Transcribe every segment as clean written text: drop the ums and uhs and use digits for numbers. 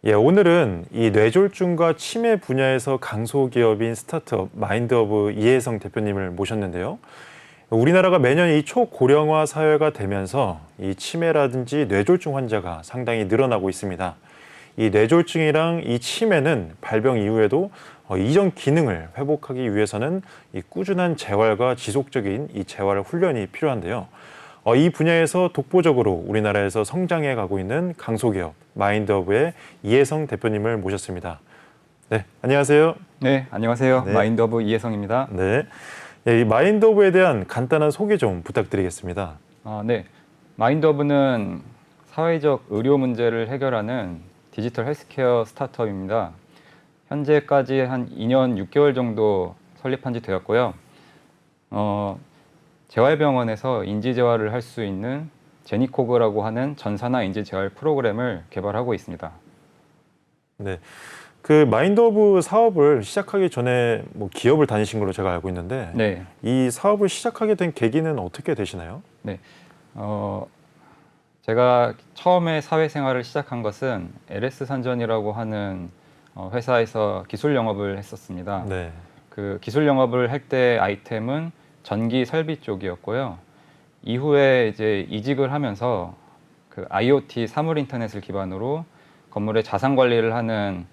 예, 오늘은 이 뇌졸중과 치매 분야에서 강소기업인 스타트업 마인드허브 이혜성 대표님을 모셨는데요. 우리나라가 매년 이 초고령화 사회가 되면서 이 치매라든지 뇌졸중 환자가 상당히 늘어나고 있습니다. 이 뇌졸중이랑 이 치매는 발병 이후에도 이전 기능을 회복하기 위해서는 이 꾸준한 재활과 지속적인 이 재활 훈련이 필요한데요. 이 분야에서 독보적으로 우리나라에서 성장해 가고 있는 강소기업 마인드허브의 이혜성 대표님을 모셨습니다. 네, 안녕하세요. 네, 안녕하세요. 네, 마인드허브 이혜성입니다. 네. 이 마인드허브에 대한 간단한 소개 좀 부탁드리겠습니다. 네. 마인드허브는 사회적 의료 문제를 해결하는 디지털 헬스케어 스타트업입니다. 현재까지 한 2년 6개월 정도 설립한 지 되었고요. 재활병원에서 인지재활을 할 수 있는 제니코그라고 하는 전산화 인지재활 프로그램을 개발하고 있습니다. 네. 그 마인드허브 사업을 시작하기 전에 뭐 기업을 다니신 걸로 제가 알고 있는데 네. 이 사업을 시작하게 된 계기는 어떻게 되시나요? 네. 제가 처음에 사회생활을 시작한 것은 LS 산전이라고 하는 회사에서 기술 영업을 했었습니다. 네. 그 기술 영업을 할 때 아이템은 전기 설비 쪽이었고요. 이후에 이제 이직을 하면서 그 IoT 사물 인터넷을 기반으로 건물의 자산 관리를 하는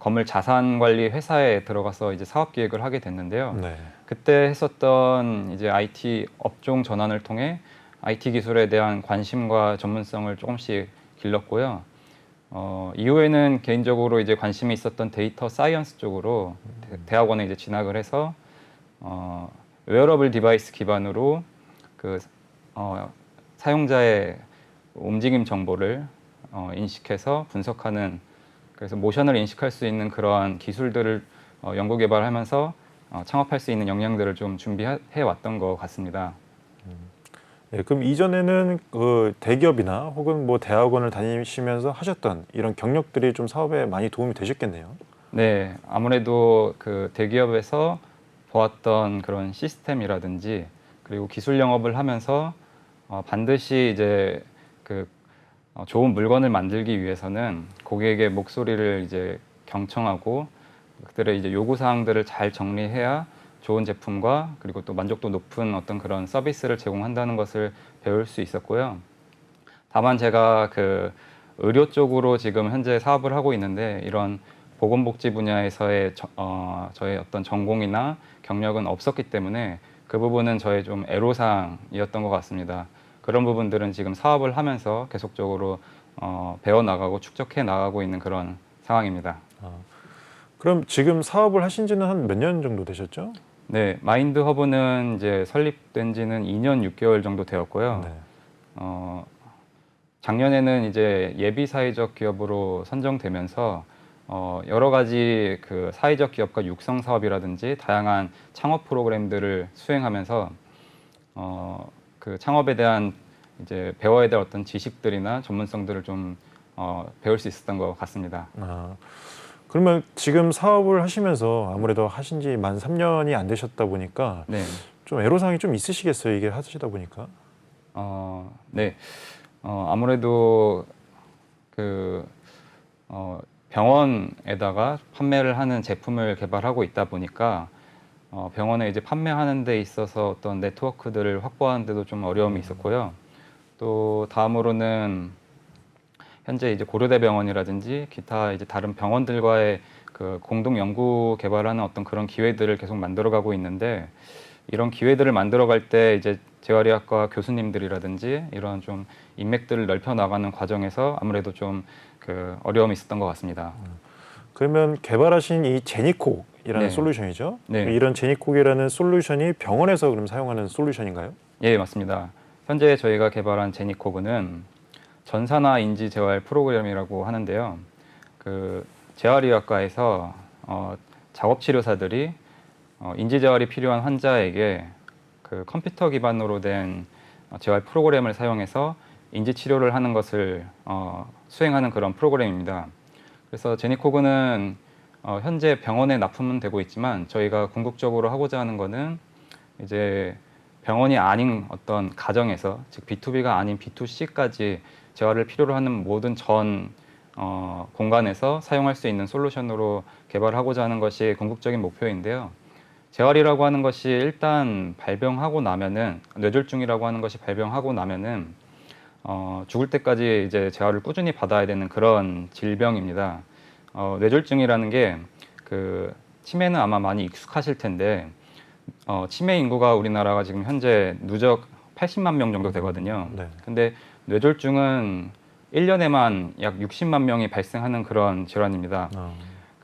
건물 자산 관리 회사에 들어가서 이제 사업 기획을 하게 됐는데요. 네. 그때 했었던 이제 IT 업종 전환을 통해 IT 기술에 대한 관심과 전문성을 조금씩 길렀고요. 이후에는 개인적으로 이제 관심이 있었던 데이터 사이언스 쪽으로 대학원에 이제 진학을 해서 웨어러블 디바이스 기반으로 그 사용자의 움직임 정보를 인식해서 분석하는, 그래서 모션을 인식할 수 있는 그러한 기술들을 연구 개발하면서 창업할 수 있는 역량들을 좀 준비해 왔던 것 같습니다. 예, 그럼 이전에는 그 대기업이나 혹은 뭐 대학원을 다니시면서 하셨던 이런 경력들이 좀 사업에 많이 도움이 되셨겠네요. 네, 아무래도 그 대기업에서 보았던 그런 시스템이라든지 그리고 기술 영업을 하면서 반드시 이제 그 좋은 물건을 만들기 위해서는 고객의 목소리를 이제 경청하고 그들의 이제 요구 사항들을 잘 정리해야 좋은 제품과 그리고 또 만족도 높은 어떤 그런 서비스를 제공한다는 것을 배울 수 있었고요. 다만 제가 그 의료 쪽으로 지금 현재 사업을 하고 있는데 이런 보건복지 분야에서의 저의 어떤 전공이나 경력은 없었기 때문에 그 부분은 저의 좀 애로사항이었던 것 같습니다. 그런 부분들은 지금 사업을 하면서 계속적으로 배워나가고 축적해 나가고 있는 그런 상황입니다. 그럼 지금 사업을 하신 지는 한 몇 년 정도 되셨죠? 네, 마인드 허브는 이제 설립된 지는 2년 6개월 정도 되었고요. 네. 작년에는 이제 예비 사회적 기업으로 선정되면서 여러 가지 그 사회적 기업가 육성 사업이라든지 다양한 창업 프로그램들을 수행하면서 그 창업에 대한 이제 배워야 될 어떤 지식들이나 전문성들을 좀 배울 수 있었던 것 같습니다. 그러면 지금 사업을 하시면서 아무래도 하신 지 만 3년이 안 되셨다 보니까 네. 좀 애로사항이 좀 있으시겠어요, 이게 하시다 보니까. 네. 아무래도 그 병원에다가 판매를 하는 제품을 개발하고 있다 보니까 병원에 이제 판매하는 데 있어서 어떤 네트워크들을 확보하는 데도 좀 어려움이 있었고요. 또 다음으로는 현재 이제 고려대병원이라든지 기타 이제 다른 병원들과의 그 공동 연구 개발하는 어떤 그런 기회들을 계속 만들어가고 있는데 이런 기회들을 만들어갈 때 이제 재활의학과 교수님들이라든지 이런 좀 인맥들을 넓혀 나가는 과정에서 아무래도 좀 그 어려움이 있었던 것 같습니다. 그러면 개발하신 이 제니콕이라는 네. 솔루션이죠? 네. 이런 제니콕이라는 솔루션이 병원에서 그럼 사용하는 솔루션인가요? 예, 맞습니다. 현재 저희가 개발한 제니코그는 전산화 인지 재활 프로그램이라고 하는데요. 그 재활의학과에서 작업 치료사들이 인지 재활이 필요한 환자에게 그 컴퓨터 기반으로 된 재활 프로그램을 사용해서 인지 치료를 하는 것을 수행하는 그런 프로그램입니다. 그래서 제니코그는 현재 병원에 납품은 되고 있지만 저희가 궁극적으로 하고자 하는 거는 이제 병원이 아닌 어떤 가정에서 즉 B2B가 아닌 B2C까지 재활을 필요로 하는 모든 전 공간에서 사용할 수 있는 솔루션으로 개발하고자 하는 것이 궁극적인 목표인데요. 재활이라고 하는 것이 일단 발병하고 나면은 뇌졸중이라고 하는 것이 발병하고 나면은 죽을 때까지 이제 재활을 꾸준히 받아야 되는 그런 질병입니다. 뇌졸중이라는 게 그 치매는 아마 많이 익숙하실 텐데 치매 인구가 우리나라가 지금 현재 누적 80만 명 정도 되거든요. 네. 근데 뇌졸중은 1년에만 약 60만 명이 발생하는 그런 질환입니다.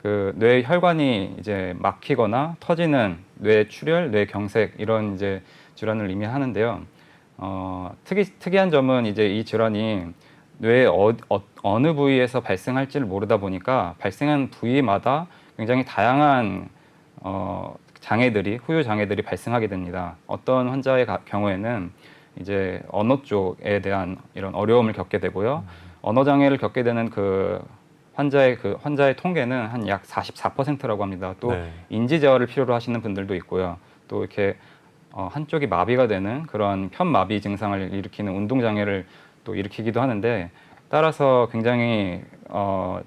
그 뇌 혈관이 이제 막히거나 터지는 뇌 출혈, 뇌 경색 이런 이제 질환을 의미하는데요. 특이한 점은 이제 이 질환이 뇌의 어느 부위에서 발생할지를 모르다 보니까 발생한 부위마다 굉장히 다양한 장애들이 후유 장애들이 발생하게 됩니다. 어떤 환자의 경우에는 이제 언어 쪽에 대한 이런 어려움을 겪게 되고요. 언어 장애를 겪게 되는 그 환자의 통계는 한 약 44%라고 합니다. 또 네. 인지 재활을 필요로 하시는 분들도 있고요. 또 이렇게 한쪽이 마비가 되는 그런 편마비 증상을 일으키는 운동 장애를 또 일으키기도 하는데 따라서 굉장히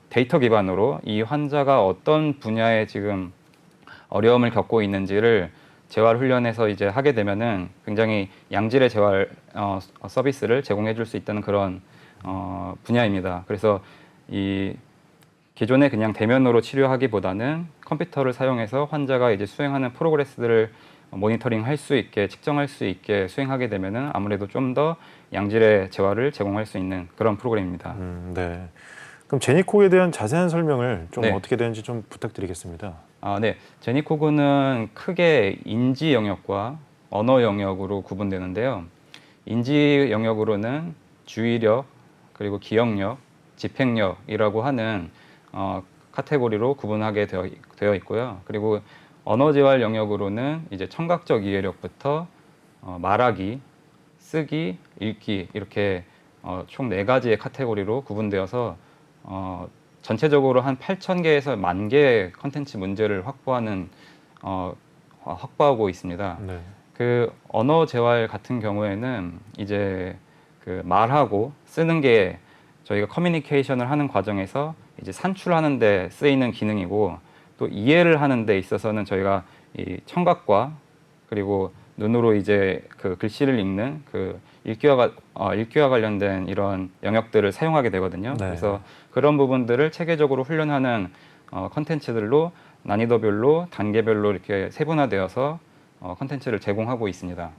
데이터 기반으로 이 환자가 어떤 분야에 지금 어려움을 겪고 있는지를 재활 훈련에서 이제 하게 되면은 굉장히 양질의 재활 서비스를 제공해 줄 수 있다는 그런 분야입니다. 그래서 이 기존에 그냥 대면으로 치료하기보다는 컴퓨터를 사용해서 환자가 이제 수행하는 프로그레스들을 모니터링 할 수 있게 측정할 수 있게 수행하게 되면은 아무래도 좀 더 양질의 재활을 제공할 수 있는 그런 프로그램입니다. 네. 그럼 제니콕에 대한 자세한 설명을 좀 네. 어떻게 되는지 좀 부탁드리겠습니다. 네. 제니코그는 크게 인지 영역과 언어 영역으로 구분되는데요. 인지 영역으로는 주의력, 그리고 기억력, 집행력이라고 하는 카테고리로 구분하게 되어 있고요. 그리고 언어 재활 영역으로는 이제 청각적 이해력부터 말하기, 쓰기, 읽기 이렇게 총 4가지의 카테고리로 구분되어서 전체적으로 한 8,000개에서 10,000개의 컨텐츠 문제를 확보하고 있습니다. 네. 그 언어 재활 같은 경우에는 이제 그 말하고 쓰는 게 저희가 커뮤니케이션을 하는 과정에서 이제 산출하는 데 쓰이는 기능이고 또 이해를 하는 데 있어서는 저희가 이 청각과 그리고 눈으로 이제 그 글씨를 읽는 그 읽기와 관련된 이런 영역들을 사용하게 되거든요. 네. 그래서 그런 부분들을 체계적으로 훈련하는 컨텐츠들로 난이도별로 단계별로 이렇게 세분화되어서 컨텐츠를 제공하고 있습니다.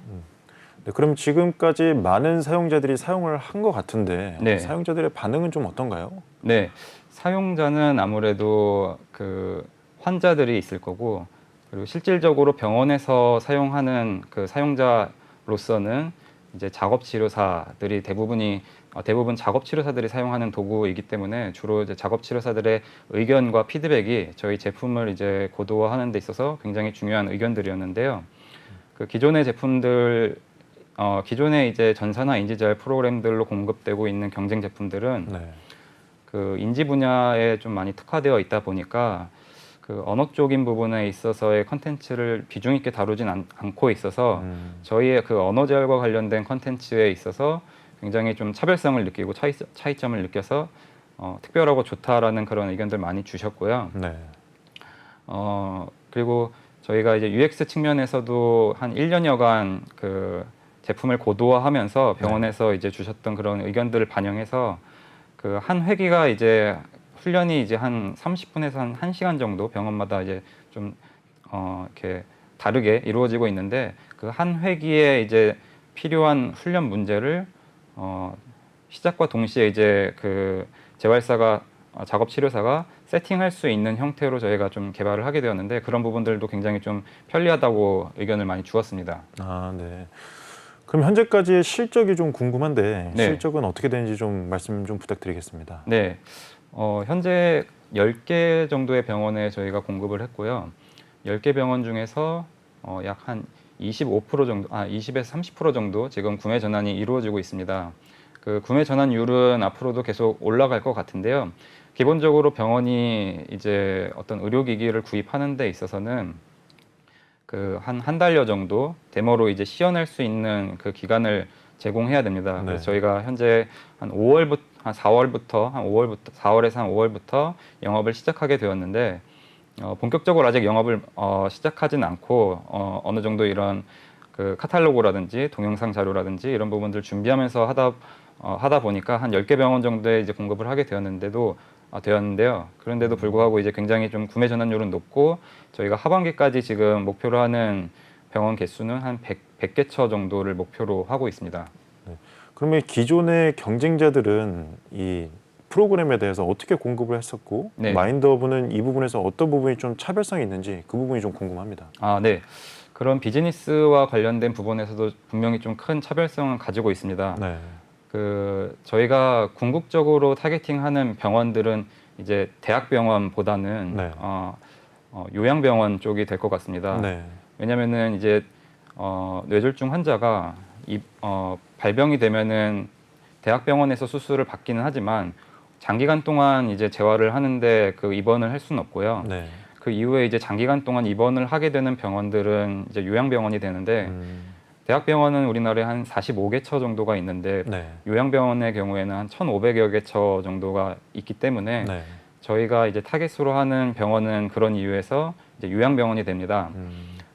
네, 그럼 지금까지 많은 사용자들이 사용을 한 것 같은데 네. 사용자들의 반응은 좀 어떤가요? 네, 사용자는 아무래도 그 환자들이 있을 거고 그리고 실질적으로 병원에서 사용하는 그 사용자로서는 이제 작업치료사들이 대부분 작업치료사들이 사용하는 도구이기 때문에 주로 이제 작업치료사들의 의견과 피드백이 저희 제품을 이제 고도화하는 데 있어서 굉장히 중요한 의견들이었는데요. 그 기존의 제품들 기존의 이제 전산화 인지재활 프로그램들로 공급되고 있는 경쟁 제품들은 네. 그 인지 분야에 좀 많이 특화되어 있다 보니까 그 언어 쪽인 부분에 있어서의 컨텐츠를 비중 있게 다루진 않고 있어서 저희의 그 언어 재활과 관련된 컨텐츠에 있어서 굉장히 좀 차별성을 느끼고 차이점을 느껴서 특별하고 좋다라는 그런 의견들 많이 주셨고요. 네. 그리고 저희가 이제 UX 측면에서도 한 1년여간 그 제품을 고도화하면서 병원에서 이제 주셨던 그런 의견들을 반영해서 그 한 회기가 이제 훈련이 이제 한 30분에서 한 1시간 정도 병원마다 이제 좀 이렇게 다르게 이루어지고 있는데 그 한 회기에 이제 필요한 훈련 문제를 시작과 동시에 이제 그 재활사가 작업 치료사가 세팅할 수 있는 형태로 저희가 좀 개발을 하게 되었는데 그런 부분들도 굉장히 좀 편리하다고 의견을 많이 주었습니다. 네. 그럼 현재까지의 실적이 좀 궁금한데 네. 실적은 어떻게 되는지 좀 말씀 좀 부탁드리겠습니다. 네, 현재 10개 정도의 병원에 저희가 공급을 했고요. 10개 병원 중에서 약 한 25% 정도, 20에서 30% 정도 지금 구매 전환이 이루어지고 있습니다. 그 구매 전환율은 앞으로도 계속 올라갈 것 같은데요. 기본적으로 병원이 이제 어떤 의료기기를 구입하는 데 있어서는 그 한 달여 정도 데모로 이제 시연할 수 있는 그 기간을 제공해야 됩니다. 네. 그래서 저희가 현재 한 한 4월부터 한 5월부터 4월에서 한 5월부터 영업을 시작하게 되었는데 본격적으로 아직 영업을 시작하진 않고 어느 정도 이런 그 카탈로그라든지 동영상 자료라든지 이런 부분들 준비하면서 하다 보니까 한 10개 병원 정도에 이제 공급을 하게 되었는데요. 그런데도 불구하고 이제 굉장히 좀 구매 전환율은 높고 저희가 하반기까지 지금 목표로 하는 병원 개수는 한 100개 처 정도를 목표로 하고 있습니다. 그러면 기존의 경쟁자들은 이 프로그램에 대해서 어떻게 공급을 했었고 네. 마인드허브는 이 부분에서 어떤 부분이 좀 차별성이 있는지 그 부분이 좀 궁금합니다. 네. 그런 비즈니스와 관련된 부분에서도 분명히 좀 큰 차별성을 가지고 있습니다. 네. 저희가 궁극적으로 타겟팅하는 병원들은 이제 대학병원보다는 네. 요양병원 쪽이 될 것 같습니다. 네. 왜냐하면은 이제 뇌졸중 환자가 발병이 되면은 대학병원에서 수술을 받기는 하지만 장기간 동안 이제 재활을 하는데 그 입원을 할 수는 없고요. 네. 그 이후에 이제 장기간 동안 입원을 하게 되는 병원들은 이제 요양병원이 되는데 대학병원은 우리나라에 한 45개 처 정도가 있는데 네. 요양병원의 경우에는 한 1,500여 개 처 정도가 있기 때문에 네. 저희가 이제 타겟으로 하는 병원은 그런 이유에서 이제 요양병원이 됩니다.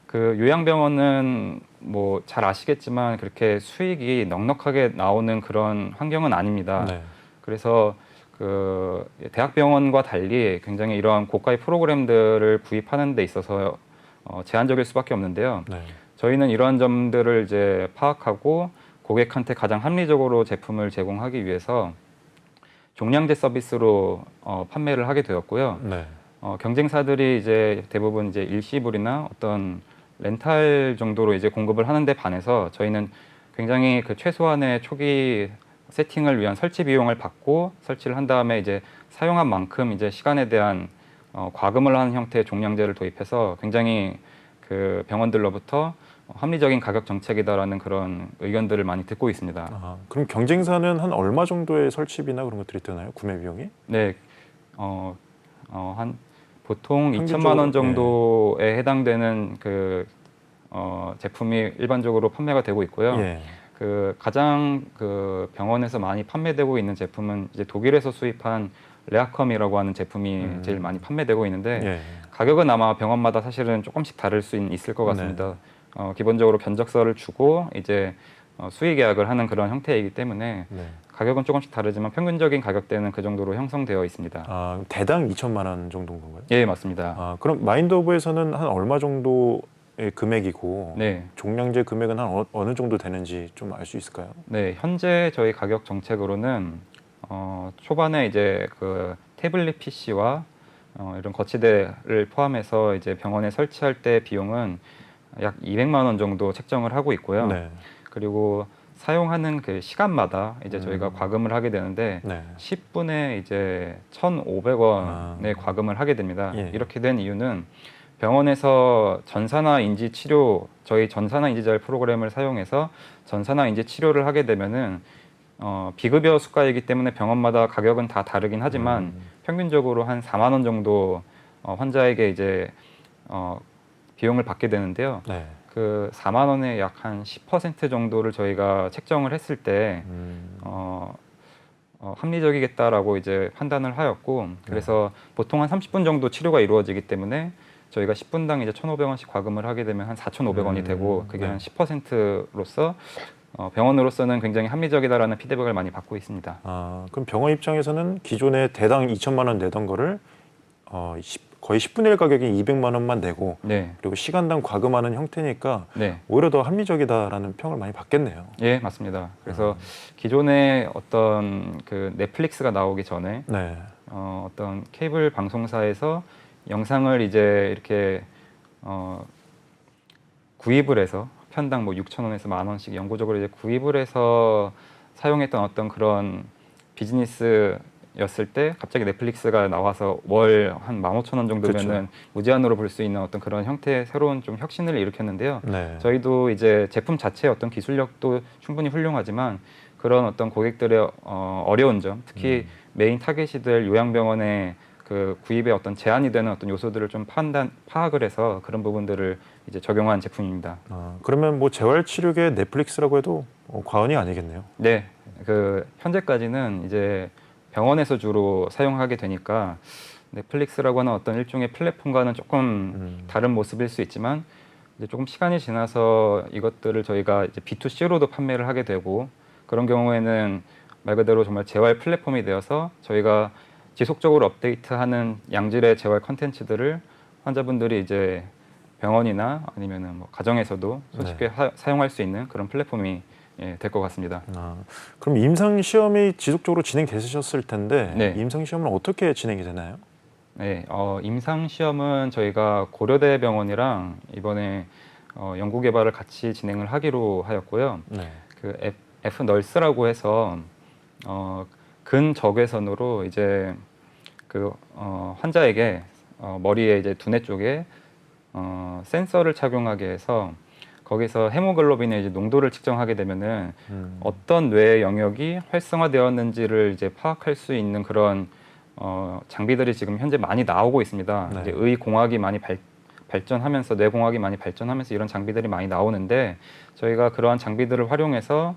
그 요양병원은 뭐 잘 아시겠지만 그렇게 수익이 넉넉하게 나오는 그런 환경은 아닙니다. 네. 그래서 그 대학병원과 달리 굉장히 이러한 고가의 프로그램들을 구입하는 데 있어서 제한적일 수밖에 없는데요. 네. 저희는 이러한 점들을 이제 파악하고 고객한테 가장 합리적으로 제품을 제공하기 위해서 종량제 서비스로 판매를 하게 되었고요. 네. 경쟁사들이 이제 대부분 이제 일시불이나 어떤 렌탈 정도로 이제 공급을 하는데 반해서 저희는 굉장히 그 최소한의 초기 세팅을 위한 설치 비용을 받고 설치를 한 다음에 이제 사용한 만큼 이제 시간에 대한 과금을 하는 형태의 종량제를 도입해서 굉장히 그 병원들로부터 합리적인 가격 정책이다라는 그런 의견들을 많이 듣고 있습니다. 그럼 경쟁사는 한 얼마 정도의 설치비나 그런 것들이 드나요? 구매 비용이? 네, 한 보통 평균적으로, 2천만 원 정도에 해당되는 그 제품이 일반적으로 판매가 되고 있고요. 예. 그 가장 그 병원에서 많이 판매되고 있는 제품은 이제 독일에서 수입한 레아컴이라고 하는 제품이 제일 많이 판매되고 있는데 예. 가격은 아마 병원마다 사실은 조금씩 다를 수 있을 것 같습니다. 기본적으로 견적서를 주고 이제 수의 계약을 하는 그런 형태이기 때문에 네. 가격은 조금씩 다르지만 평균적인 가격대는 그 정도로 형성되어 있습니다. 대당 2천만 원 정도인 건가요? 예, 맞습니다. 그럼 마인드허브에서는 한 얼마 정도의 금액이고 네. 종량제 금액은 한 어느 정도 되는지 좀 알 수 있을까요? 네, 현재 저희 가격 정책으로는 초반에 이제 그 태블릿 PC와 이런 거치대를 포함해서 이제 병원에 설치할 때 비용은 약 200만 원 정도 책정을 하고 있고요. 네. 그리고 사용하는 그 시간마다 이제 저희가 과금을 하게 되는데 네. 10분에 이제 1,500원의 과금을 하게 됩니다. 예. 이렇게 된 이유는 병원에서 전산화 인지 치료, 저희 전산화 인지자율 프로그램을 사용해서 전산화 인지 치료를 하게 되면은 비급여 수가이기 때문에 병원마다 가격은 다 다르긴 하지만 평균적으로 한 4만 원 정도 환자에게 이제 비용을 받게 되는데요. 네. 그 4만 원의 약 한 10% 정도를 저희가 책정을 했을 때 합리적이겠다라고 이제 판단을 하였고 그래서 보통 한 30분 정도 치료가 이루어지기 때문에 저희가 10분당 이제 1,500원씩 과금을 하게 되면 한 4,500원이 되고 그게 한 10%로서 병원으로서는 굉장히 합리적이다라는 피드백을 많이 받고 있습니다. 그럼 병원 입장에서는 기존에 대당 2천만 원 내던 거를 거의 10분의 1 가격인 200만 원만 내고 네. 그리고 시간당 과금하는 형태니까 네. 오히려 더 합리적이다라는 평을 많이 받겠네요. 예, 맞습니다. 그래서 기존에 어떤 그 넷플릭스가 나오기 전에 네. 어떤 케이블 방송사에서 영상을 이제 이렇게 구입을 해서 편당 뭐 6,000원에서 10,000원씩 영구적으로 이제 구입을 해서 사용했던 어떤 그런 비즈니스였을 때 갑자기 넷플릭스가 나와서 월 한 15,000원 정도면은 그렇죠. 무제한으로 볼 수 있는 어떤 그런 형태의 새로운 좀 혁신을 일으켰는데요. 네. 저희도 이제 제품 자체의 어떤 기술력도 충분히 훌륭하지만 그런 어떤 고객들의 어려운 점, 특히 메인 타겟이 될 요양병원의 그 구입에 어떤 제한이 되는 어떤 요소들을 좀 파악을 해서 그런 부분들을 이제 적용한 제품입니다. 그러면 뭐 재활치료계 넷플릭스라고 해도 과언이 아니겠네요. 네, 그 현재까지는 이제 병원에서 주로 사용하게 되니까 넷플릭스라고 하는 어떤 일종의 플랫폼과는 조금 다른 모습일 수 있지만 이제 조금 시간이 지나서 이것들을 저희가 이제 B2C로도 판매를 하게 되고 그런 경우에는 말 그대로 정말 재활 플랫폼이 되어서 저희가 지속적으로 업데이트하는 양질의 재활 컨텐츠들을 환자분들이 이제 병원이나 아니면은 뭐 가정에서도 손쉽게 사용할 수 있는 그런 플랫폼이 될 것 같습니다. 그럼 임상 시험이 지속적으로 진행되셨을 텐데 네. 임상 시험은 어떻게 진행이 되나요? 네, 임상 시험은 저희가 고려대병원이랑 이번에 연구 개발을 같이 진행을 하기로 하였고요. 네. 그 F-널스라고 해서 근적외선으로 이제 그 환자에게 머리에 이제 두뇌 쪽에 센서를 착용하게 해서 거기서 헤모글로빈의 이제 농도를 측정하게 되면은 어떤 뇌의 영역이 활성화되었는지를 이제 파악할 수 있는 그런 장비들이 지금 현재 많이 나오고 있습니다. 네. 이제 의공학이 많이 발전하면서 뇌공학이 많이 발전하면서 이런 장비들이 많이 나오는데 저희가 그러한 장비들을 활용해서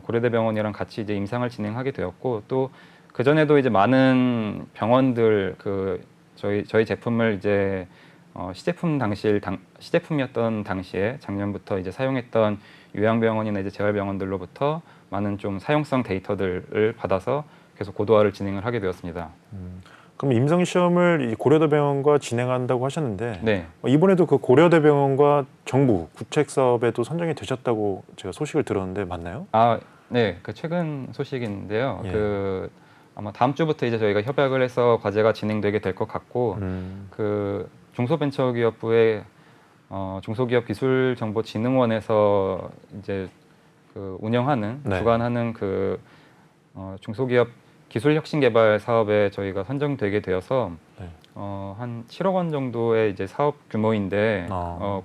고려대병원이랑 같이 이제 임상을 진행하게 되었고 또 그 전에도 이제 많은 병원들 그 저희 제품을 이제 시제품이었던 당시에 작년부터 이제 사용했던 요양병원이나 이제 재활병원들로부터 많은 좀 사용성 데이터들을 받아서 계속 고도화를 진행을 하게 되었습니다. 그럼 임상 시험을 이 고려대병원과 진행한다고 하셨는데 네. 이번에도 그 고려대병원과 정부 구책 사업에도 선정이 되셨다고 제가 소식을 들었는데 맞나요? 네. 그 최근 소식인데요. 예. 그 아마 다음 주부터 이제 저희가 협약을 해서 과제가 진행되게 될 것 같고 그 중소벤처기업부의 중소기업기술정보진흥원에서 이제 그 운영하는 네. 주관하는 그 중소기업 기술혁신개발 사업에 저희가 선정되게 되어서 네. 한 7억 원 정도의 이제 사업 규모인데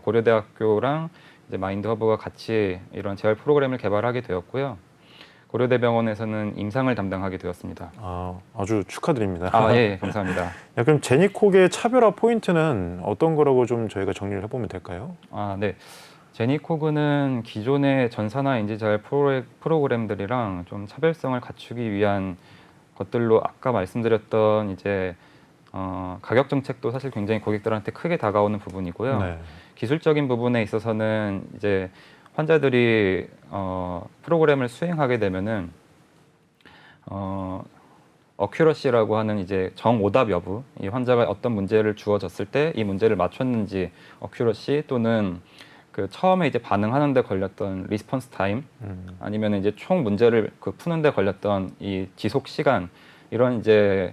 고려대학교랑 이제 마인드허브가 같이 이런 재활 프로그램을 개발하게 되었고요. 고려대병원에서는 임상을 담당하게 되었습니다. 아주 축하드립니다. 예, 감사합니다. 그럼 제니콕의 차별화 포인트는 어떤 거라고 좀 저희가 정리를 해보면 될까요? 네. 제니코그는 기존의 전산화 인지재활 프로그램들이랑 좀 차별성을 갖추기 위한 것들로 아까 말씀드렸던 이제 가격 정책도 사실 굉장히 고객들한테 크게 다가오는 부분이고요. 네. 기술적인 부분에 있어서는 이제 환자들이 프로그램을 수행하게 되면은 어큐러시라고 하는 이제 정오답 여부, 이 환자가 어떤 문제를 주어졌을 때 이 문제를 맞췄는지 어큐러시 또는 그 처음에 이제 반응하는데 걸렸던 리스폰스 타임 아니면 이제 총 문제를 그 푸는데 걸렸던 이 지속 시간 이런 이제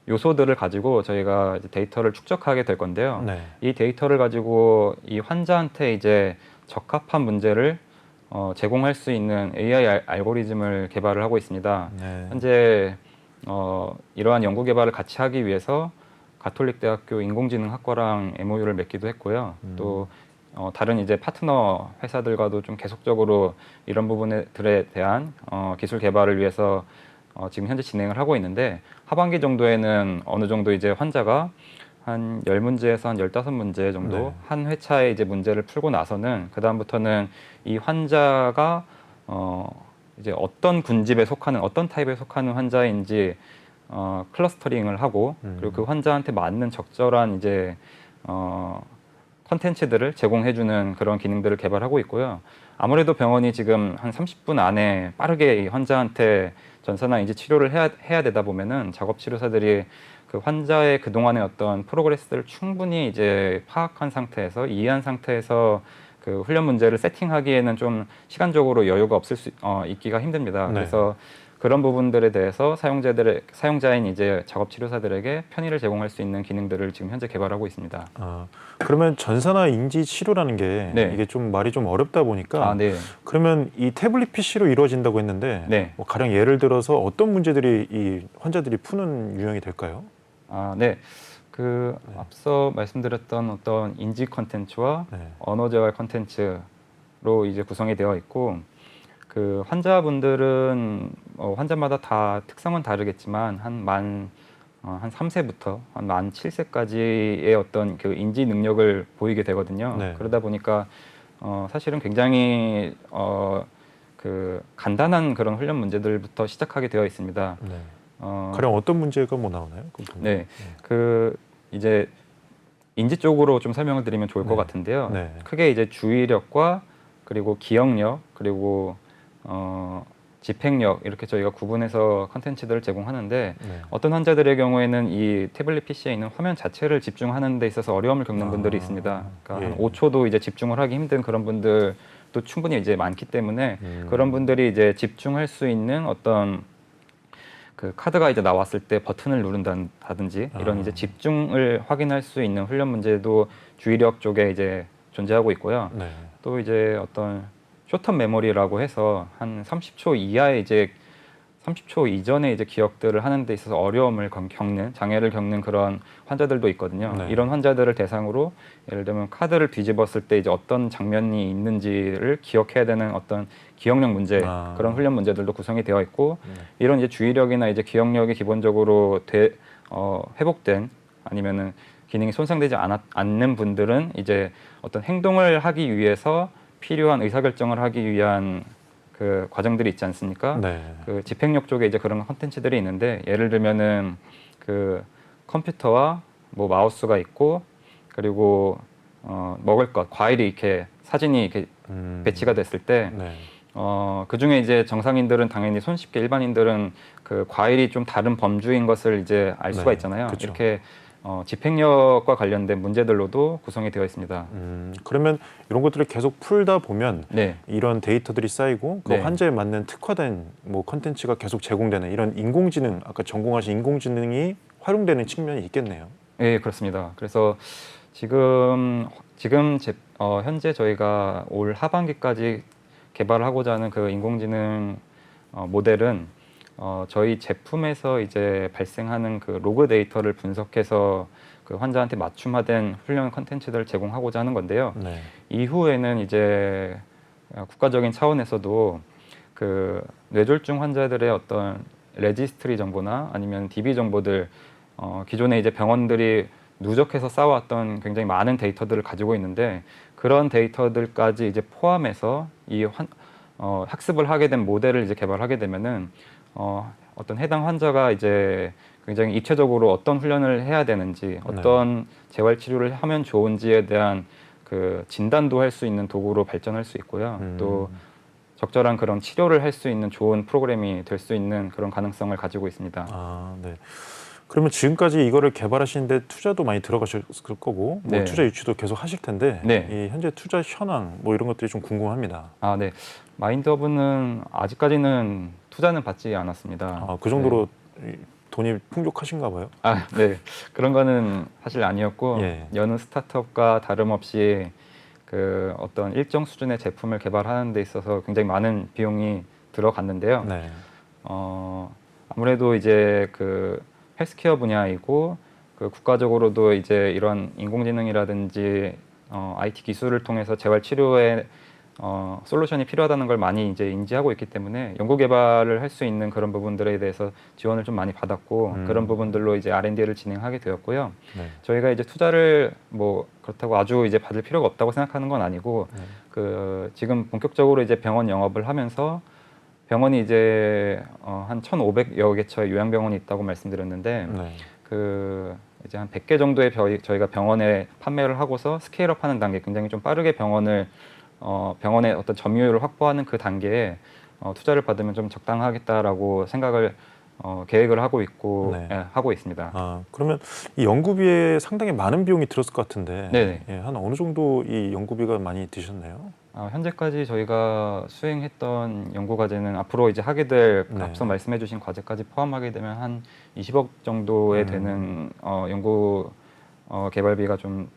요소들을 가지고 저희가 이제 데이터를 축적하게 될 건데요. 네. 이 데이터를 가지고 이 환자한테 이제 적합한 문제를 제공할 수 있는 AI 알고리즘을 개발을 하고 있습니다. 네. 현재 이러한 연구 개발을 같이 하기 위해서 가톨릭대학교 인공지능학과랑 MOU를 맺기도 했고요. 또 다른 이제 파트너 회사들과도 좀 계속적으로 이런 부분들에 대한 기술 개발을 위해서 지금 현재 진행을 하고 있는데 하반기 정도에는 어느 정도 이제 환자가 한 10문제에서 한 15문제 정도 네. 한 회차에 이제 문제를 풀고 나서는 그다음부터는 이 환자가 이제 어떤 군집에 속하는 어떤 타입에 속하는 환자인지 클러스터링을 하고 그리고 그 환자한테 맞는 적절한 이제 컨텐츠들을 제공해주는 그런 기능들을 개발하고 있고요. 아무래도 병원이 지금 한 30분 안에 빠르게 이 환자한테 전산화 인지 치료를 해야 되다 보면은 작업 치료사들이 그 환자의 그동안의 어떤 프로그레스를 충분히 이제 파악한 상태에서 이해한 상태에서 그 훈련 문제를 세팅하기에는 좀 시간적으로 여유가 없을 수 있기가 힘듭니다. 네. 그래서 그런 부분들에 대해서 사용자인 이제 작업 치료사들에게 편의를 제공할 수 있는 기능들을 지금 현재 개발하고 있습니다. 그러면 전산화 인지 치료라는 게 네. 이게 좀 말이 좀 어렵다 보니까 네. 그러면 이 태블릿 PC로 이루어진다고 했는데 네. 뭐 가령 예를 들어서 어떤 문제들이 이 환자들이 푸는 유형이 될까요? 네. 앞서 말씀드렸던 어떤 인지 컨텐츠와 네. 언어 재활 컨텐츠로 이제 구성이 되어 있고 그 환자분들은 환자마다 다 특성은 다르겠지만 한 3세부터 한 만 7세까지의 어떤 그 인지 능력을 보이게 되거든요. 네. 그러다 보니까 사실은 굉장히 그 간단한 그런 훈련 문제들부터 시작하게 되어 있습니다. 네. 어, 가령 어떤 문제가 뭐 나오나요? 그 부분? 네, 그 이제 인지 쪽으로 좀 설명을 드리면 좋을 것 네. 같은데요. 네. 크게 이제 주의력과 그리고 기억력 그리고 집행력 이렇게 저희가 구분해서 컨텐츠들을 제공하는데 네. 어떤 환자들의 경우에는 이 태블릿 PC에 있는 화면 자체를 집중하는 데 있어서 어려움을 겪는 분들이 있습니다. 그러니까 예. 한 5초도 이제 집중을 하기 힘든 그런 분들도 충분히 이제 많기 때문에 그런 분들이 이제 집중할 수 있는 어떤 그 카드가 이제 나왔을 때 버튼을 누른다든지 이런 이제 집중을 확인할 수 있는 훈련 문제도 주의력 쪽에 이제 존재하고 있고요. 네. 또 이제 어떤 쇼텀 메모리라고 해서 한 30초 이하의 이제 30초 이전에 이제 기억들을 하는 데 있어서 어려움을 겪는 장애를 겪는 그런 환자들도 있거든요. 네. 이런 환자들을 대상으로 예를 들면 카드를 뒤집었을 때 이제 어떤 장면이 있는지를 기억해야 되는 어떤 기억력 문제 그런 훈련 문제들도 구성이 되어 있고 이런 이제 주의력이나 이제 기억력이 기본적으로 회복된 아니면은 기능이 손상되지 않는 분들은 이제 어떤 행동을 하기 위해서 필요한 의사결정을 하기 위한 그 과정들이 있지 않습니까? 네. 그 집행력 쪽에 이제 그런 컨텐츠들이 있는데 예를 들면은 그 컴퓨터와 뭐 마우스가 있고 그리고 먹을 것 과일이 이렇게 사진이 이렇게 배치가 됐을 때 네. 그 중에 이제 정상인들은 당연히 손쉽게 일반인들은 그 과일이 좀 다른 범주인 것을 이제 알 수가 네, 있잖아요. 그쵸. 이렇게 집행력과 관련된 문제들로도 구성이 되어 있습니다. 그러면 이런 것들을 계속 풀다 보면 네. 이런 데이터들이 쌓이고 그 네. 환자에 맞는 특화된 뭐 컨텐츠가 계속 제공되는 이런 인공지능 아까 전공하신 인공지능이 활용되는 측면이 있겠네요. 네, 그렇습니다. 그래서 현재 저희가 올 하반기까지 개발하고자 하는 그 인공지능 모델은 저희 제품에서 이제 발생하는 그 로그 데이터를 분석해서 그 환자한테 맞춤화된 훈련 컨텐츠들을 제공하고자 하는 건데요. 네. 이후에는 이제 국가적인 차원에서도 그 뇌졸중 환자들의 어떤 레지스트리 정보나 아니면 DB 정보들 기존에 이제 병원들이 누적해서 쌓아왔던 굉장히 많은 데이터들을 가지고 있는데 그런 데이터들까지 이제 포함해서 학습을 하게 된 모델을 이제 개발하게 되면은 어떤 해당 환자가 이제 굉장히 입체적으로 어떤 훈련을 해야 되는지 어떤 재활 치료를 하면 좋은지에 대한 그 진단도 할 수 있는 도구로 발전할 수 있고요. 또 적절한 그런 치료를 할 수 있는 좋은 프로그램이 될 수 있는 그런 가능성을 가지고 있습니다. 아, 네. 그러면 지금까지 이거를 개발하시는데 투자도 많이 들어가셨을 거고 뭐 네. 투자 유치도 계속 하실 텐데 네. 이 현재 투자 현황 뭐 이런 것들이 좀 궁금합니다. 아, 네. 마인드허브는 아직까지는 투자는 받지 않았습니다. 그 정도로 이 돈이 풍족하신가 봐요. 아, 네. 그런 거는 사실 아니었고 예. 여느 스타트업과 다름없이 그 어떤 일정 수준의 제품을 개발하는 데 있어서 굉장히 많은 비용이 들어갔는데요. 네. 아무래도 이제 그 헬스케어 분야이고 그 국가적으로도 이제 이런 인공지능이라든지 IT 기술을 통해서 재활 치료에 솔루션이 필요하다는 걸 많이 이제 인지하고 있기 때문에 연구 개발을 할 수 있는 그런 부분들에 대해서 지원을 좀 많이 받았고 그런 부분들로 이제 R&D를 진행하게 되었고요. 네. 저희가 이제 투자를 뭐 그렇다고 아주 이제 받을 필요가 없다고 생각하는 건 아니고 그 지금 본격적으로 이제 병원 영업을 하면서 병원이 이제 한 1,500여 개처의 요양병원이 있다고 말씀드렸는데 네. 그 이제 한 100개 정도의 저희가 병원에 판매를 하고서 스케일업하는 단계 굉장히 좀 빠르게 병원의 어떤 점유율을 확보하는 그 단계에 투자를 받으면 좀 적당하겠다라고 생각을 계획을 하고 있고 네. 하고 있습니다. 그러면 이 연구비에 상당히 많은 비용이 들었을 것 같은데 네네. 예, 한 어느 정도 이 연구비가 많이 드셨나요? 현재까지 저희가 수행했던 연구 과제는 앞으로 이제 하게 될 네. 앞서 말씀해주신 과제까지 포함하게 되면 한 20억 정도에 되는 연구 개발비가 좀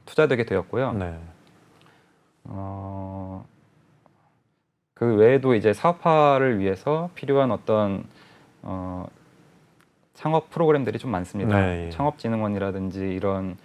투자되게 되었고요. 네. 그 외에도 이제 사업화를 위해서 필요한 어떤 창업 프로그램들이 좀 많습니다. 네, 예. 창업진흥원이라든지 이런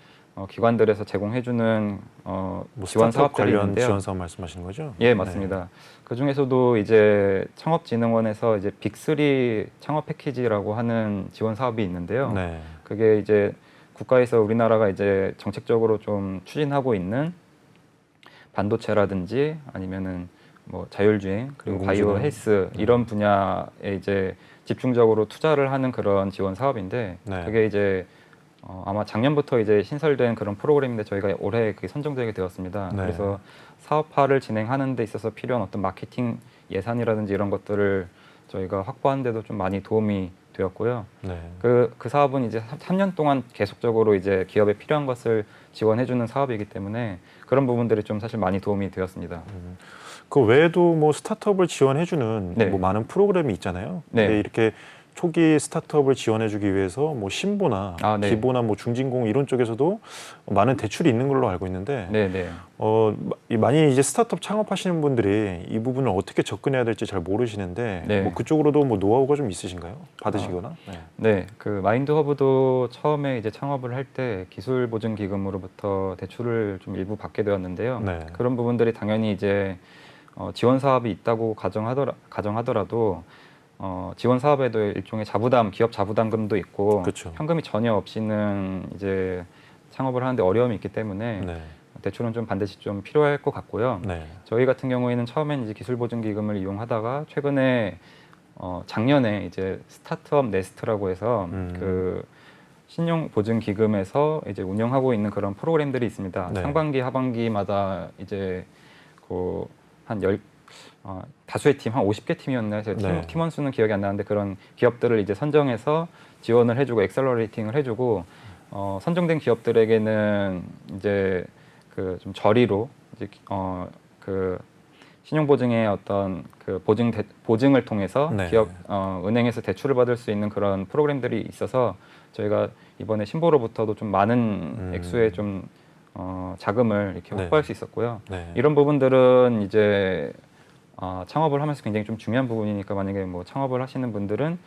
기관들에서 제공해주는 뭐 지원 스타트업 사업들이 관련 있는데요. 지원 사업 말씀하시는 거죠? 예, 맞습니다. 그 중에서도 이제 창업진흥원에서 이제 빅3 창업 패키지라고 하는 지원 사업이 있는데요. 네. 그게 이제 국가에서 우리나라가 이제 정책적으로 좀 추진하고 있는 반도체라든지 아니면은 뭐 자율주행 그리고 인공지능. 바이오 헬스 이런 분야에 이제 집중적으로 투자를 하는 그런 지원 사업인데 네. 그게 이제 아마 작년부터 이제 신설된 그런 프로그램인데 저희가 올해 그게 선정되게 되었습니다. 네. 그래서 사업화를 진행하는 데 있어서 필요한 어떤 마케팅 예산이라든지 이런 것들을 저희가 확보하는 데도 좀 많이 도움이 되었고요. 네. 그 사업은 이제 3년 동안 계속적으로 이제 기업에 필요한 것을 지원해주는 사업이기 때문에 그런 부분들이 좀 사실 많이 도움이 되었습니다. 그 외에도 뭐 스타트업을 지원해주는 네. 뭐 많은 프로그램이 있잖아요. 네. 근데 이렇게 초기 스타트업을 지원해주기 위해서 뭐 신보나 아, 네. 기보나 뭐 중진공 이런 쪽에서도 많은 대출이 있는 걸로 알고 있는데 네, 네. 많이 이제 스타트업 창업하시는 분들이 이 부분을 어떻게 접근해야 될지 잘 모르시는데 네. 뭐 그쪽으로도 뭐 노하우가 좀 있으신가요? 받으시거나? 네. 네, 그 마인드허브도 처음에 이제 창업을 할 때 기술 보증 기금으로부터 대출을 좀 일부 받게 되었는데요. 네. 그런 부분들이 당연히 이제 지원 사업이 있다고 가정하더라도 지원 사업에도 일종의 기업 자부담금도 있고 그렇죠. 현금이 전혀 없이는 이제 창업을 하는데 어려움이 있기 때문에 네. 대출은 좀 반드시 좀 필요할 것 같고요. 네. 저희 같은 경우에는 처음엔 이제 기술보증기금을 이용하다가 최근에 작년에 이제 스타트업 네스트라고 해서 그 신용보증기금에서 이제 운영하고 있는 그런 프로그램들이 있습니다. 네. 상반기, 하반기마다 이제 다수의 팀, 한 50개 팀이었나요? 제가 네. 팀원 수는 기억이 안 나는데 그런 기업들을 이제 선정해서 지원을 해주고 엑셀러레이팅을 해주고 선정된 기업들에게는 이제 그 좀 저리로 이제 그 신용보증의 어떤 그 보증을 통해서 네. 은행에서 대출을 받을 수 있는 그런 프로그램들이 있어서 저희가 이번에 신보로부터도 좀 많은 액수의 좀 자금을 이렇게 네. 확보할 수 있었고요. 네. 이런 부분들은 이제 창업을 하면서 굉장히 좀 중요한 부분이니까 만약에 뭐 창업을 하시는 분들은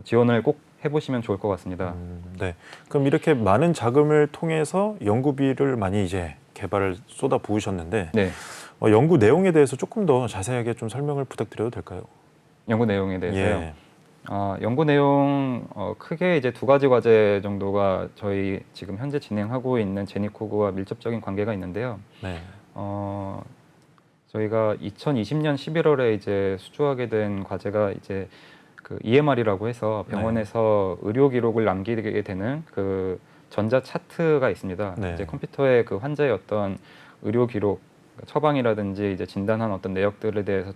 지원을 꼭 해보시면 좋을 것 같습니다. 네. 그럼 이렇게 많은 자금을 통해서 연구비를 많이 이제 개발을 쏟아 부으셨는데 네, 연구 내용에 대해서 조금 더 자세하게 좀 설명을 부탁드려도 될까요? 연구 내용에 대해서요. 예. 연구 내용 크게 이제 두 가지 과제 정도가 저희 지금 현재 진행하고 있는 제니코그와 밀접적인 관계가 있는데요. 네. 저희가 2020년 11월에 이제 수주하게 된 과제가 이제 그 EMR이라고 해서 병원에서 의료 기록을 남기게 되는 그 전자 차트가 있습니다. 네. 이제 컴퓨터에 그 환자의 어떤 의료 기록, 처방이라든지 이제 진단한 어떤 내역들에 대해서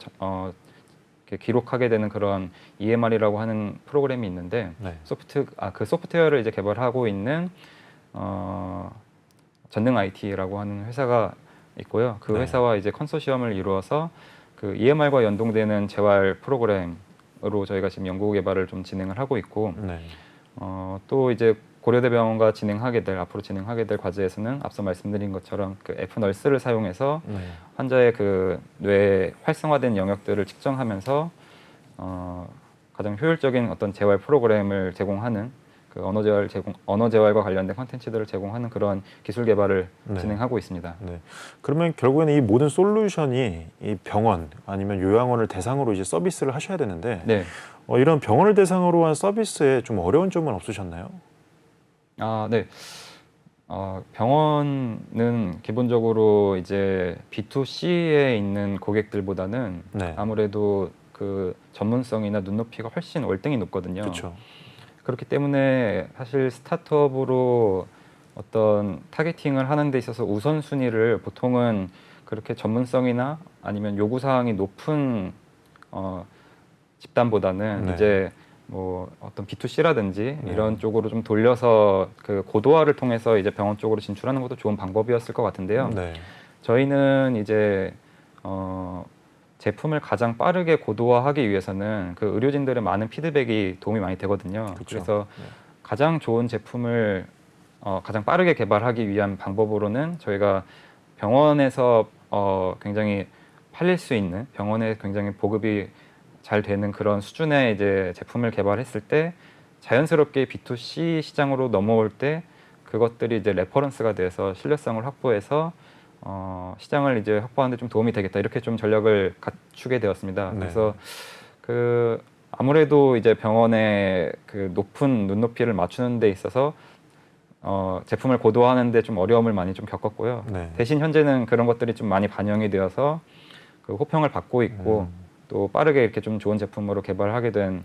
이렇게 기록하게 되는 그런 EMR이라고 하는 프로그램이 있는데 네. 그 소프트웨어를 이제 개발하고 있는 전능 IT라고 하는 회사가 있고요. 그 네. 회사와 이제 컨소시엄을 이루어서 그 EMR과 연동되는 재활 프로그램으로 저희가 지금 연구 개발을 좀 진행을 하고 있고 네. 또 이제 고려대병원과 앞으로 진행하게 될 과제에서는 앞서 말씀드린 것처럼 그 F널스를 사용해서 네. 환자의 그 뇌에 활성화된 영역들을 측정하면서 가장 효율적인 어떤 재활 프로그램을 제공하는 그 언어 재활과 관련된 콘텐츠들을 제공하는 그런 기술 개발을 네. 진행하고 있습니다. 네. 그러면 결국에는 이 모든 솔루션이 이 병원 아니면 요양원을 대상으로 이제 서비스를 하셔야 되는데 네. 이런 병원을 대상으로 한 서비스에 좀 어려운 점은 없으셨나요? 네. 병원은 기본적으로 이제 B2C에 있는 고객들보다는 네. 아무래도 그 전문성이나 눈높이가 훨씬 월등히 높거든요. 그렇죠. 그렇기 때문에 사실 스타트업으로 어떤 타겟팅을 하는 데 있어서 우선순위를 보통은 그렇게 전문성이나 아니면 요구사항이 높은 집단보다는 네. 이제 뭐 어떤 B2C라든지 네. 이런 쪽으로 좀 돌려서 그 고도화를 통해서 이제 병원 쪽으로 진출하는 것도 좋은 방법이었을 것 같은데요. 네. 저희는 저희는 이제 제품을 가장 빠르게 고도화하기 위해서는 그 의료진들의 많은 피드백이 도움이 많이 되거든요. 그쵸. 그래서 네. 가장 좋은 제품을 가장 빠르게 개발하기 위한 방법으로는 저희가 병원에서 굉장히 팔릴 수 있는 병원에 굉장히 보급이 잘 되는 그런 수준의 이제 제품을 개발했을 때 자연스럽게 B2C 시장으로 넘어올 때 그것들이 이제 레퍼런스가 돼서 신뢰성을 확보해서 시장을 이제 확보하는 데 좀 도움이 되겠다 이렇게 좀 전략을 갖추게 되었습니다. 네. 그래서 그 아무래도 이제 병원의 그 높은 눈높이를 맞추는 데 있어서 제품을 고도화하는 데 좀 어려움을 많이 좀 겪었고요. 네. 대신 현재는 그런 것들이 좀 많이 반영이 되어서 그 호평을 받고 있고 또 빠르게 이렇게 좀 좋은 제품으로 개발하게 된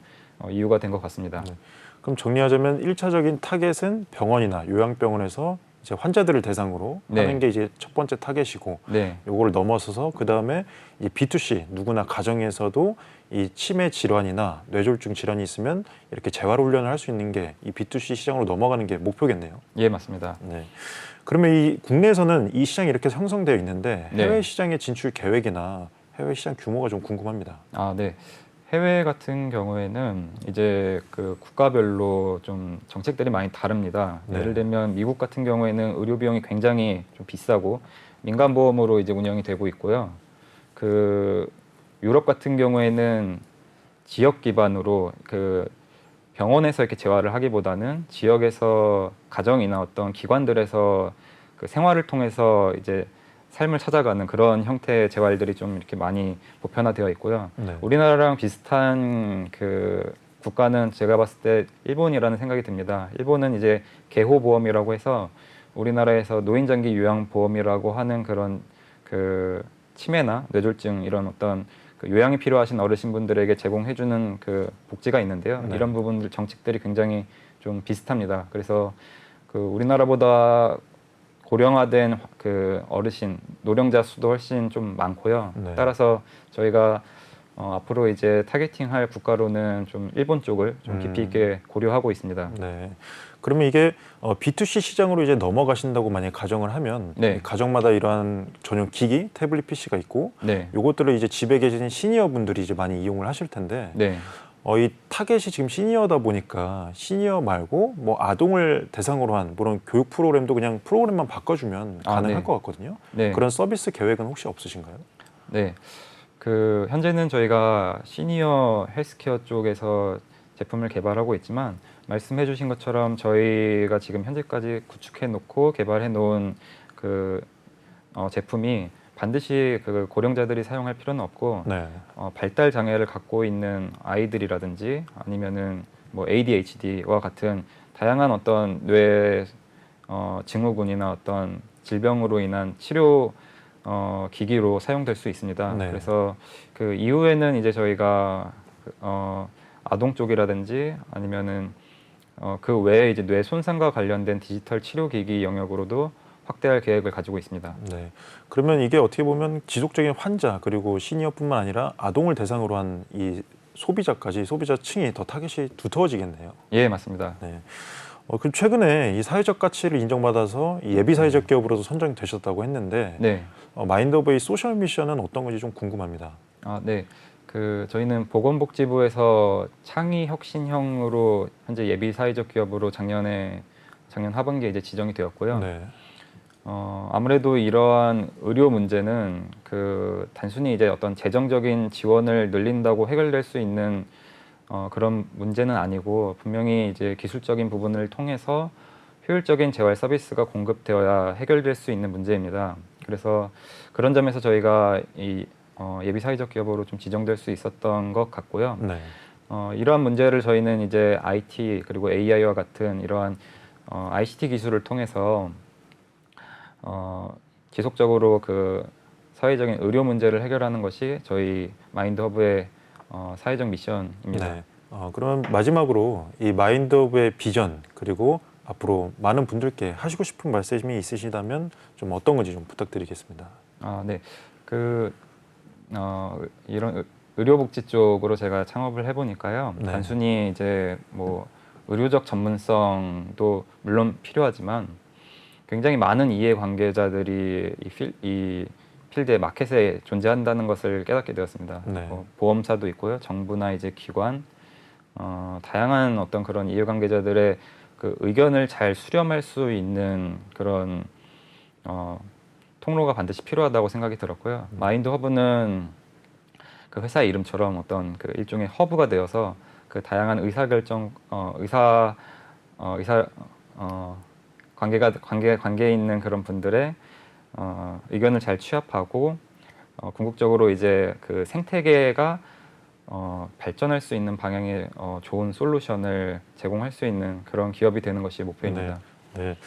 이유가 된 것 같습니다. 네. 그럼 정리하자면 1차적인 타겟은 병원이나 요양병원에서 이제 환자들을 대상으로 네. 하는 게 이제 첫 번째 타겟이고, 네, 요거를 넘어서서 그 다음에 이 B2C 누구나 가정에서도 이 치매 질환이나 뇌졸중 질환이 있으면 이렇게 재활 훈련을 할 수 있는 게 이 B2C 시장으로 넘어가는 게 목표겠네요. 예, 맞습니다. 네. 그러면 이 국내에서는 이 시장이 이렇게 형성되어 있는데 네. 해외 시장의 진출 계획이나 해외 시장 규모가 좀 궁금합니다. 아, 네. 해외 같은 경우에는 이제 그 국가별로 좀 정책들이 많이 다릅니다. 네. 예를 들면 미국 같은 경우에는 의료 비용이 굉장히 좀 비싸고 민간 보험으로 이제 운영이 되고 있고요. 그 유럽 같은 경우에는 지역 기반으로 그 병원에서 이렇게 재활을 하기보다는 지역에서 가정이나 어떤 기관들에서 그 생활을 통해서 이제 삶을 찾아가는 그런 형태의 재활들이 좀 이렇게 많이 보편화되어 있고요. 네. 우리나라랑 비슷한 그 국가는 제가 봤을 때 일본이라는 생각이 듭니다. 일본은 이제 개호보험이라고 해서 우리나라에서 노인장기 요양보험이라고 하는 그런 그 치매나 뇌졸중 이런 어떤 그 요양이 필요하신 어르신분들에게 제공해주는 그 복지가 있는데요. 네. 이런 부분들 정책들이 굉장히 좀 비슷합니다. 그래서 그 우리나라보다 고령화된 그 어르신 노령자 수도 훨씬 좀 많고요. 네. 따라서 저희가 앞으로 이제 타겟팅할 국가로는 좀 일본 쪽을 좀 깊이 있게 고려하고 있습니다. 네. 그러면 이게 B2C 시장으로 이제 넘어가신다고 만약 가정을 하면 네. 이 가정마다 이러한 전용 기기, 태블릿 PC가 있고 네, 요것들을 이제 집에 계신 시니어 분들이 이제 많이 이용을 하실 텐데 네, 이 타겟이 지금 시니어다 보니까 시니어 말고 뭐 아동을 대상으로 한 그런 교육 프로그램도 그냥 프로그램만 바꿔주면 가능할 네. 것 같거든요. 네. 그런 서비스 계획은 혹시 없으신가요? 네. 그 현재는 저희가 시니어 헬스케어 쪽에서 제품을 개발하고 있지만 말씀해 주신 것처럼 저희가 지금 현재까지 구축해 놓고 개발해 놓은 그 제품이 반드시 그 고령자들이 사용할 필요는 없고 네. 발달 장애를 갖고 있는 아이들이라든지 아니면은 뭐 ADHD와 같은 다양한 어떤 뇌 증후군이나 어떤 질병으로 인한 치료 기기로 사용될 수 있습니다. 네. 그래서 그 이후에는 이제 저희가 아동 쪽이라든지 아니면은 그 외에 이제 뇌 손상과 관련된 디지털 치료 기기 영역으로도 확대할 계획을 가지고 있습니다. 네. 그러면 이게 어떻게 보면 지속적인 환자 그리고 시니어뿐만 아니라 아동을 대상으로 한 이 소비자까지 소비자층이 더 타겟이 두터워지겠네요. 예, 맞습니다. 네. 그럼 최근에 이 사회적 가치를 인정받아서 이 예비 사회적 기업으로도 선정되셨다고 했는데 네. 마인드오브의 소셜 미션은 어떤 건지 좀 궁금합니다. 아, 네. 그 저희는 보건복지부에서 창의 혁신형으로 현재 예비 사회적 기업으로 작년 하반기에 이제 지정이 되었고요. 네. 아무래도 이러한 의료 문제는 그 단순히 이제 어떤 재정적인 지원을 늘린다고 해결될 수 있는 그런 문제는 아니고 분명히 이제 기술적인 부분을 통해서 효율적인 재활 서비스가 공급되어야 해결될 수 있는 문제입니다. 그래서 그런 점에서 저희가 이 예비 사회적 기업으로 좀 지정될 수 있었던 것 같고요. 네. 이러한 문제를 저희는 이제 IT 그리고 AI와 같은 이러한 ICT 기술을 통해서 지속적으로 그 사회적인 의료 문제를 해결하는 것이 저희 마인드허브의 사회적 미션입니다. 네. 그러면 마지막으로 이 마인드오브의 비전 그리고 앞으로 많은 분들께 하시고 싶은 말씀이 있으시다면 좀 어떤 건지 좀 부탁드리겠습니다. 아, 네. 이런 의료복지 쪽으로 제가 창업을 해보니까요. 네. 단순히 이제 뭐 의료적 전문성도 물론 필요하지만 굉장히 많은 이해 관계자들이 이 필드의 마켓에 존재한다는 것을 깨닫게 되었습니다. 네. 보험사도 있고요, 정부나 이제 기관, 다양한 어떤 그런 이해 관계자들의 그 의견을 잘 수렴할 수 있는 그런 통로가 반드시 필요하다고 생각이 들었고요. 마인드 허브는 그 회사의 이름처럼 어떤 그 일종의 허브가 되어서 그 다양한 의사결정, 관계에 있는 그런 분들의 의견을 잘 취합하고 궁극적으로 이제 그 생태계가 발전할 수 있는 방향의 좋은 솔루션을 제공할 수 있는 그런 기업이 되는 것이 목표입니다. 네.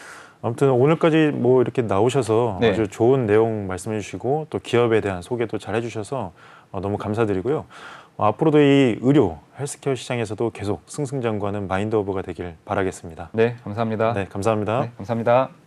아무튼 오늘까지 뭐 이렇게 나오셔서 네. 아주 좋은 내용 말씀해 주시고 또 기업에 대한 소개도 잘 해주셔서 너무 감사드리고요. 앞으로도 이 의료, 헬스케어 시장에서도 계속 승승장구하는 마인드오브가 되길 바라겠습니다. 네, 감사합니다. 네, 감사합니다. 네, 감사합니다.